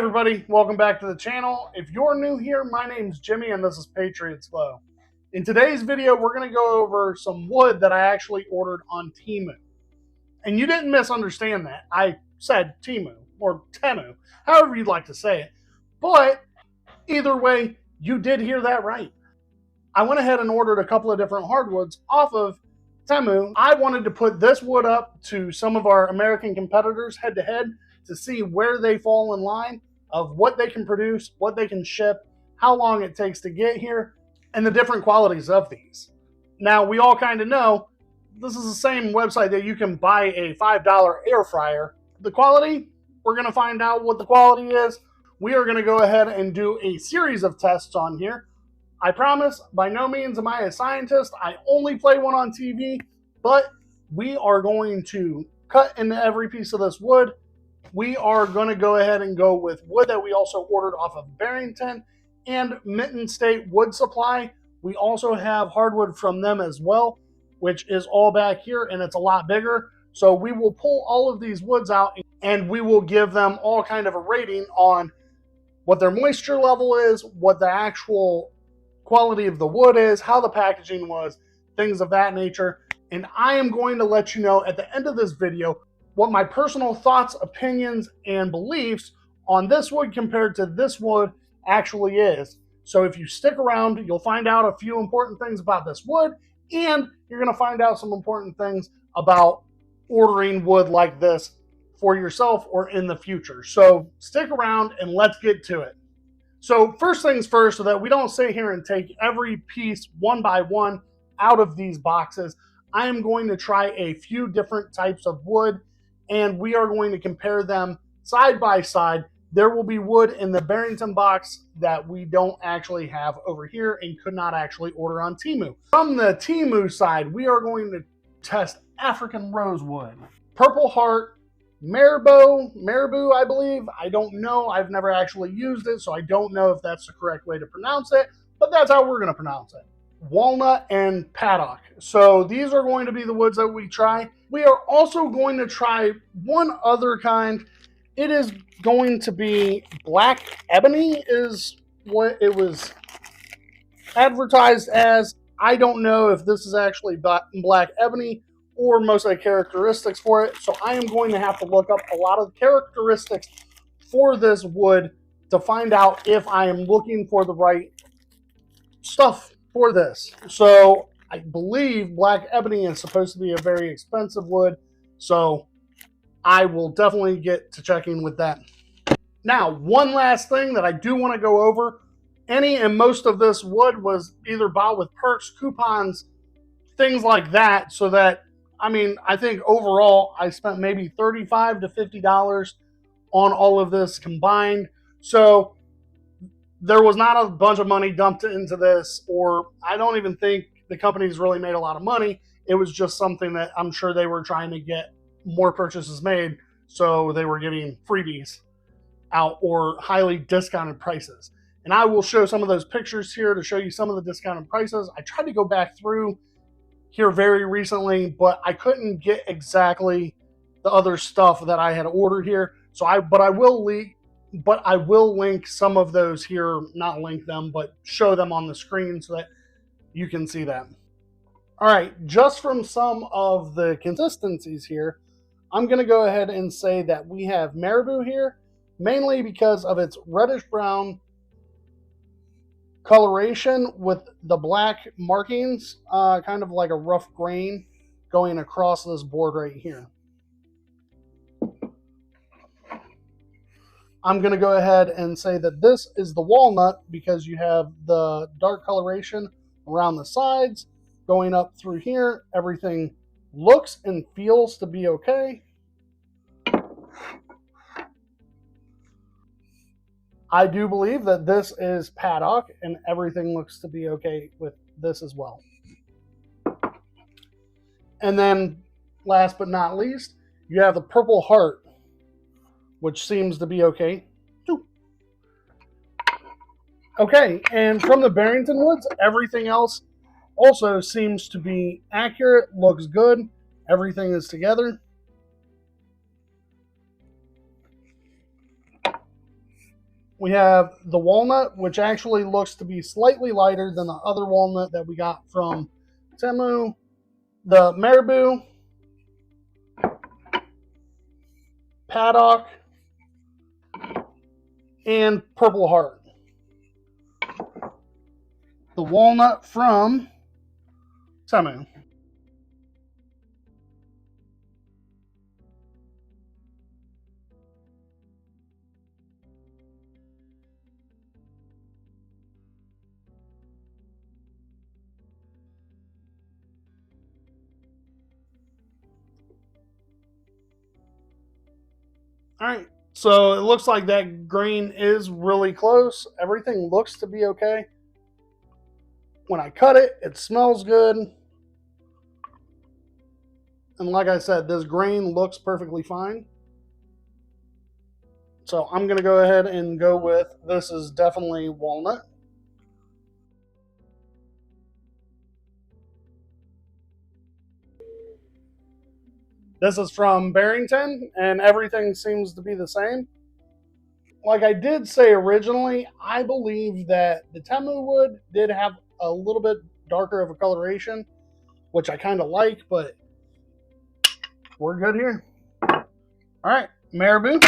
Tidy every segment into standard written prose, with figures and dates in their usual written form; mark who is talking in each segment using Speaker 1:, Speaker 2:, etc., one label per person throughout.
Speaker 1: everybody, welcome back to the channel. If you're new here, my name's Jimmy and this is Patriots Glow. In today's video, we're going to go over some wood that I actually ordered on Temu. And you didn't misunderstand that. I said Temu or Temu, however you'd like to say it. But either way, you did hear that right. I went ahead and ordered a couple of different hardwoods off of Temu. I wanted to put this wood up to some of our American competitors head to head to see where they fall in line of what they can produce, what they can ship, how long it takes to get here, and the different qualities of these. Now, we all kind of know this is the same website that you can buy a $5 air fryer. The quality, we're going to find out what the quality is. We are going to go ahead and do a series of tests on here. I promise, by no means am I a scientist. I only play one on TV, but we are going to cut into every piece of this wood. We are going to go ahead and go with wood that we also ordered off of Barrington and Mitten State Wood Supply. We also have hardwood from them as well, which is all back here, and it's a lot bigger. So we will pull all of these woods out, and we will give them all kind of a rating on what their moisture level is, what the actual quality of the wood is, how the packaging was, things of that nature. And I am going to let you know at the end of this video what my personal thoughts, opinions, and beliefs on this wood compared to this wood actually is. So if you stick around, you'll find out a few important things about this wood, and you're going to find out some important things about ordering wood like this for yourself or in the future. So stick around and let's get to it. So first things first, so that we don't sit here and take every piece one by one out of these boxes, I am going to try a few different types of wood, and we are going to compare them side by side. There will be wood in the Barrington box that we don't actually have over here and could not actually order on Temu. From the Temu side, we are going to test African rosewood, Purple Heart, Marabou, I believe. I don't know. I've never actually used it, so I don't know if that's the correct way to pronounce it, but that's how we're going to pronounce it. Walnut and Paddock. So these are going to be the woods that we try. We are also going to try one other kind. It is going to be black ebony is what it was advertised as. I don't know if this is actually black ebony or most of the characteristics for it. So I am going to have to look up a lot of characteristics for this wood to find out if I am looking for the right stuff for this. So I believe black ebony is supposed to be a very expensive wood, so I will definitely get to checking with that. Now, one last thing that I do want to go over. Any and most of this wood was either bought with perks, coupons, things like that, so that, I think overall I spent maybe $35 to $50 on all of this combined. So there was not a bunch of money dumped into this, or I don't even think the companies really made a lot of money. It was just something that I'm sure they were trying to get more purchases made, so they were giving freebies out or highly discounted prices. And I will show some of those pictures here to show you some of the discounted prices. I tried to go back through here very recently, but I couldn't get exactly the other stuff that I had ordered here. So I will link some of those here, not link them, but show them on the screen so that you can see them. All right, just from some of the consistencies here, I'm going to go ahead and say that we have Marabou here, mainly because of its reddish brown coloration with the black markings, kind of like a rough grain going across this board right here. I'm going to go ahead and say that this is the walnut because you have the dark coloration around the sides going up through here. Everything looks and feels to be okay. I do believe that this is Paddock, and everything looks to be okay with this as well. And then, last but not least, you have the Purple Heart, which seems to be okay too. Okay, and from the Barrington woods, everything else also seems to be accurate, looks good, everything is together. We have the walnut, which actually looks to be slightly lighter than the other walnut that we got from Temu. The marabou, paddock, and purple heart. The walnut from Temu. All right, so it looks like that grain is really close. Everything looks to be okay. When I cut it, it smells good. And like I said, this grain looks perfectly fine. So I'm going to go ahead and go with, this is definitely walnut. This is from Barrington, and everything seems to be the same. Like I did say originally, I believe that the Temu wood did have a little bit darker of a coloration, which I kind of like, but we're good here. All right, marabou.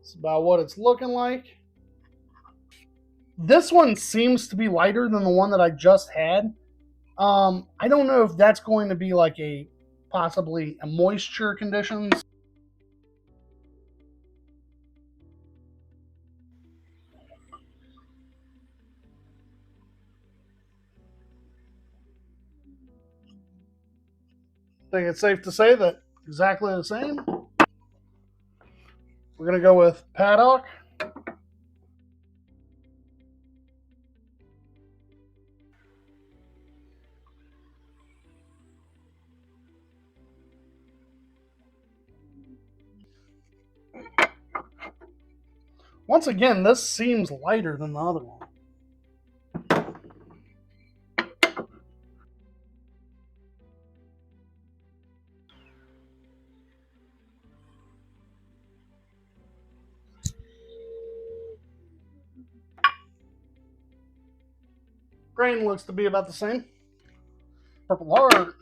Speaker 1: It's about what it's looking like. This one seems to be lighter than the one that I just had. I don't know if that's going to be like a possibly a moisture conditions. I think it's safe to say that exactly the same. We're going to go with paddock. Once again, this seems lighter than the other one. Grain looks to be about the same. Purple heart.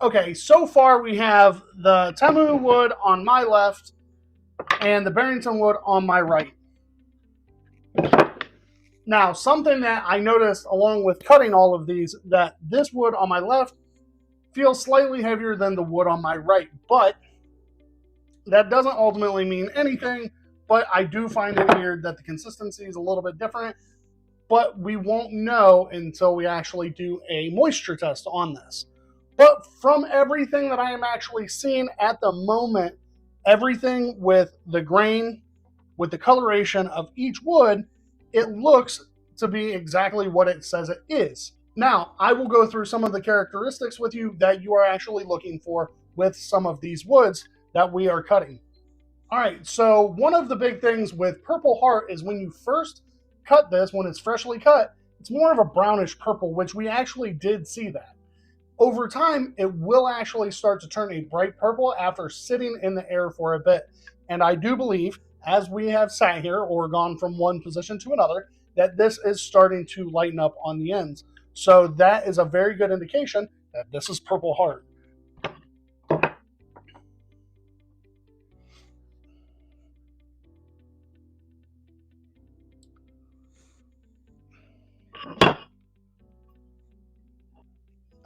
Speaker 1: Okay, so far we have the Temu wood on my left and the Barrington wood on my right. Now, something that I noticed along with cutting all of these, that this wood on my left feels slightly heavier than the wood on my right, but that doesn't ultimately mean anything, but I do find it weird that the consistency is a little bit different, but we won't know until we actually do a moisture test on this. But from everything that I am actually seeing at the moment, everything with the grain, with the coloration of each wood, it looks to be exactly what it says it is. Now, I will go through some of the characteristics with you that you are actually looking for with some of these woods that we are cutting. All right, so one of the big things with Purple Heart is when you first cut this, when it's freshly cut, it's more of a brownish purple, which we actually did see that. Over time, it will actually start to turn a bright purple after sitting in the air for a bit. And I do believe, as we have sat here or gone from one position to another, that this is starting to lighten up on the ends. So that is a very good indication that this is Purple Heart.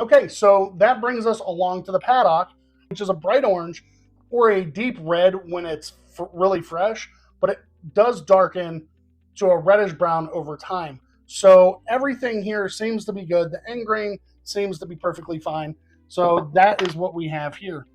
Speaker 1: Okay, so that brings us along to the paddock, which is a bright orange or a deep red when it's really fresh, but it does darken to a reddish brown over time. So everything here seems to be good. The end grain seems to be perfectly fine. So that is what we have here.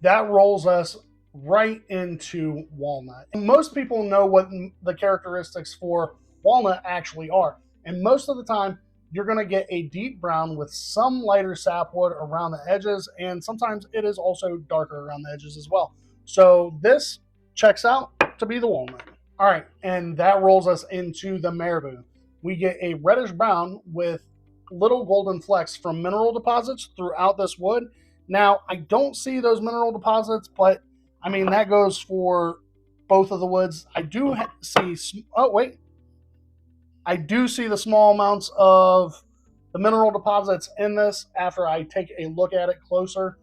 Speaker 1: That rolls us right into walnut. Most people know what the characteristics for walnut actually are. And most of the time, you're going to get a deep brown with some lighter sapwood around the edges, and sometimes it is also darker around the edges as well. So this checks out to be the walnut. All right, and that rolls us into the marabou. We get a reddish brown with little golden flecks from mineral deposits throughout this wood. Now, I don't see those mineral deposits, but I mean, that goes for both of the woods. I do see, oh, wait. I do see the small amounts of the mineral deposits in this after I take a look at it closer.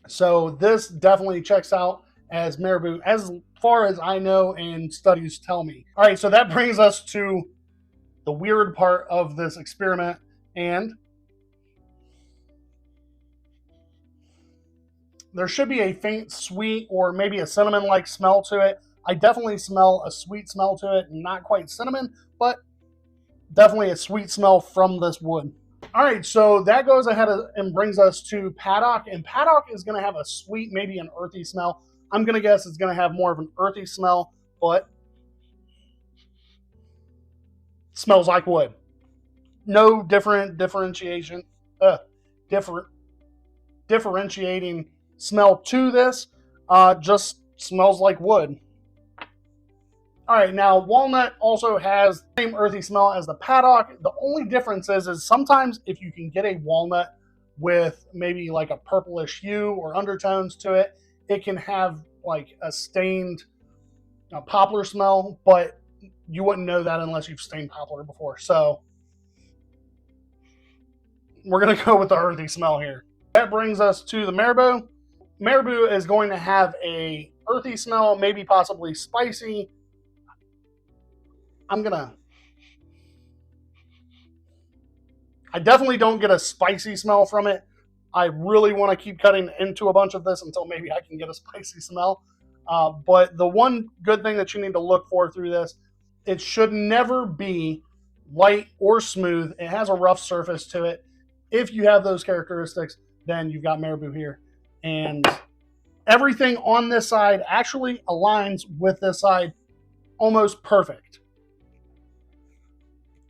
Speaker 1: So this definitely checks out as marabou as far as I know and studies tell me. All right, so that brings us to the weird part of this experiment, and there should be a faint sweet or maybe a cinnamon-like smell to it. I definitely smell a sweet smell to it, not quite cinnamon, but definitely a sweet smell from this wood. All right, so that goes ahead and brings us to paddock, and paddock is going to have a sweet, maybe an earthy smell. I'm going to guess it's going to have more of an earthy smell, but smells like wood. No differentiating smell to this. Just smells like wood. All right, now walnut also has the same earthy smell as the paddock. The only difference is sometimes if you can get a walnut with maybe like a purplish hue or undertones to it, it can have like a stained poplar smell, but you wouldn't know that unless you've stained poplar before. So we're going to go with the earthy smell here. That brings us to the marabou. Marabou is going to have a earthy smell, maybe possibly spicy. I definitely don't get a spicy smell from it. I really want to keep cutting into a bunch of this until maybe I can get a spicy smell. But the one good thing that you need to look for through this, it should never be light or smooth. It has a rough surface to it. If you have those characteristics, then you've got marabou here. And everything on this side actually aligns with this side almost perfect.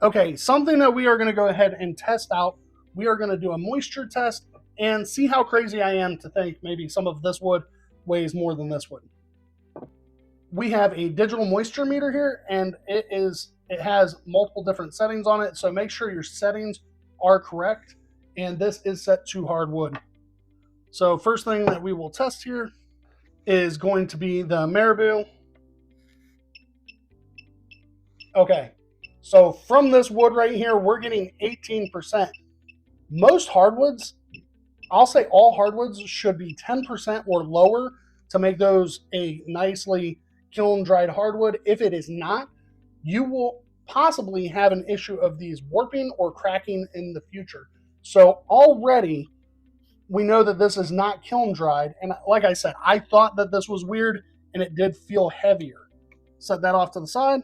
Speaker 1: Okay, something that we are going to go ahead and test out. We are going to do a moisture test and see how crazy I am to think maybe some of this wood weighs more than this wood. We have a digital moisture meter here, and it has multiple different settings on it, so make sure your settings are correct, and this is set to hardwood. So first thing that we will test here is going to be the marabou. Okay, so from this wood right here, we're getting 18%. Most hardwoods, I'll say all hardwoods, should be 10% or lower to make those a nicely kiln dried hardwood. If it is not, you will possibly have an issue of these warping or cracking in the future. So already we know that this is not kiln dried. And like I said, I thought that this was weird and it did feel heavier. Set that off to the side.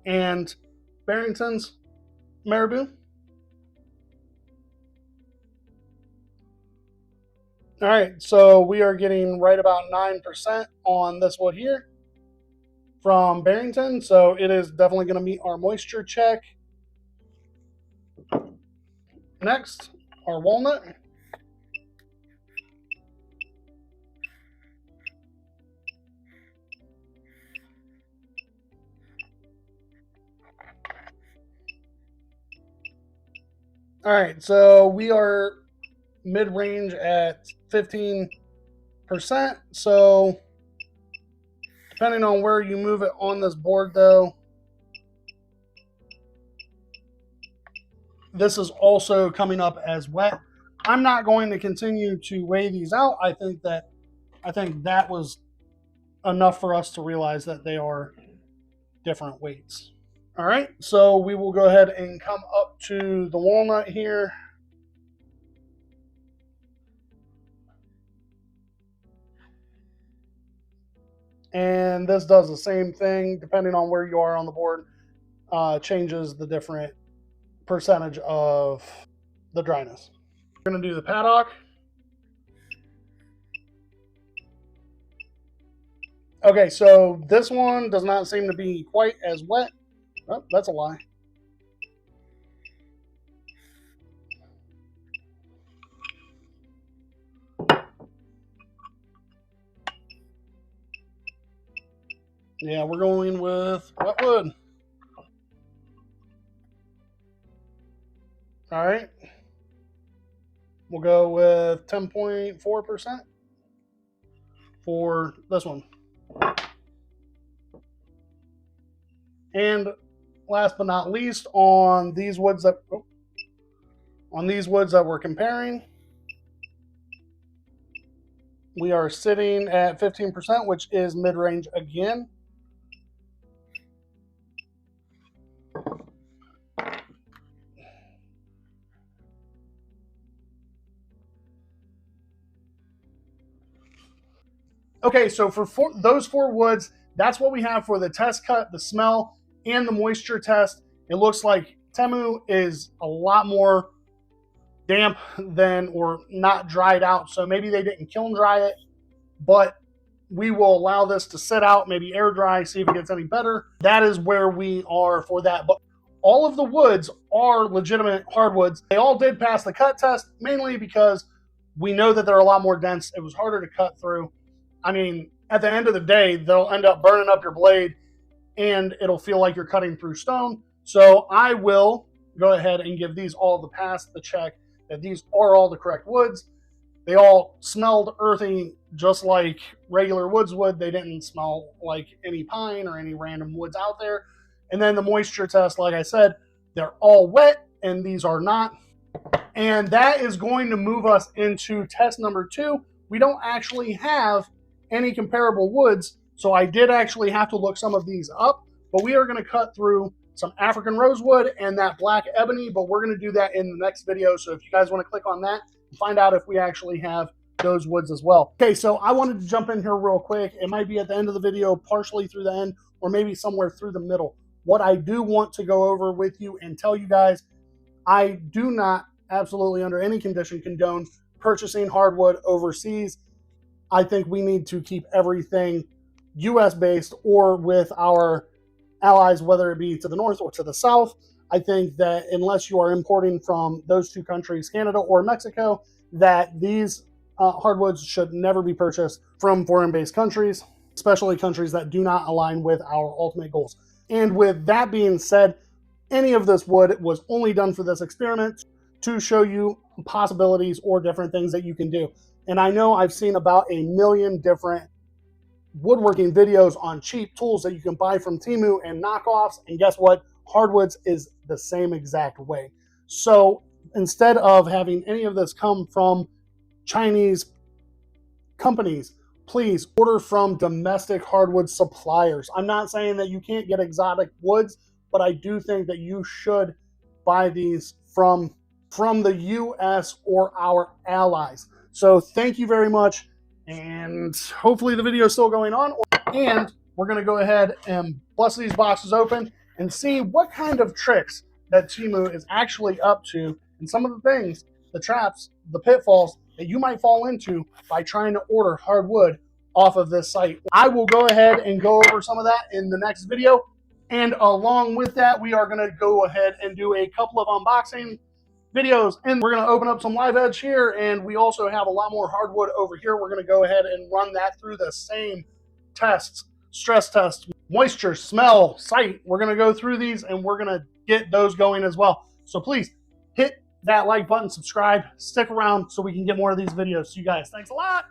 Speaker 1: And Barrington's marabou. All right, so we are getting right about 9% on this wood here from Barrington. So it is definitely going to meet our moisture check. Next, our walnut. All right, so we are mid-range at 15%. So depending on where you move it on this board, though, this is also coming up as wet. I'm not going to continue to weigh these out. I think that was enough for us to realize that they are different weights. All right, so we will go ahead and come up to the walnut here. And this does the same thing, depending on where you are on the board, changes the different percentage of the dryness. We're going to do the paddock. Okay, so this one does not seem to be quite as wet. Oh, that's a lie. Yeah, we're going with wet wood. All right. We'll go with 10.4% for this one. And last but not least, on these woods that we're comparing, we are sitting at 15%, which is mid-range again. Okay, so for those four woods, that's what we have for the test cut, the smell, and the moisture test. It looks like Temu is a lot more damp than, or not dried out. So maybe they didn't kiln dry it, but we will allow this to sit out, maybe air dry, see if it gets any better. That is where we are for that. But all of the woods are legitimate hardwoods. They all did pass the cut test, mainly because we know that they're a lot more dense. It was harder to cut through. I mean, at the end of the day, they'll end up burning up your blade and it'll feel like you're cutting through stone. So I will go ahead and give these all the pass, the check, that these are all the correct woods. They all smelled earthy, just like regular woods would. They didn't smell like any pine or any random woods out there. And then the moisture test, like I said, they're all wet and these are not. And that is going to move us into test number 2. We don't actually have any comparable woods, so I did actually have to look some of these up, but we are going to cut through some African rosewood and that black ebony, but we're going to do that in the next video. So if you guys want to click on that and find out if we actually have those woods as well. Okay, so I wanted to jump in here real quick. It might be at the end of the video, partially through the end, or maybe somewhere through the middle. What I do want to go over with you and tell you guys, I do not absolutely under any condition condone purchasing hardwood overseas. I think we need to keep everything US based or with our allies, whether it be to the north or to the south. I think that unless you are importing from those two countries, Canada or Mexico, that these hardwoods should never be purchased from foreign-based countries, especially countries that do not align with our ultimate goals. And with that being said, any of this wood was only done for this experiment to show you possibilities or different things that you can do. And I know I've seen about 1 million different woodworking videos on cheap tools that you can buy from Temu and knockoffs. And guess what? Hardwoods is the same exact way. So instead of having any of this come from Chinese companies, please order from domestic hardwood suppliers. I'm not saying that you can't get exotic woods, but I do think that you should buy these from the US or our allies. So thank you very much, and hopefully the video is still going on. And we're going to go ahead and bust these boxes open and see what kind of tricks that Temu is actually up to, and some of the things, the traps, the pitfalls that you might fall into by trying to order hardwood off of this site. I will go ahead and go over some of that in the next video. And along with that, we are going to go ahead and do a couple of unboxing videos, and we're going to open up some live edge here, and we also have a lot more hardwood over here. We're going to go ahead and run that through the same tests, stress test, moisture, smell, sight. We're going to go through these and we're going to get those going as well. So please hit that like button, subscribe, stick around so we can get more of these videos to you guys. Thanks a lot.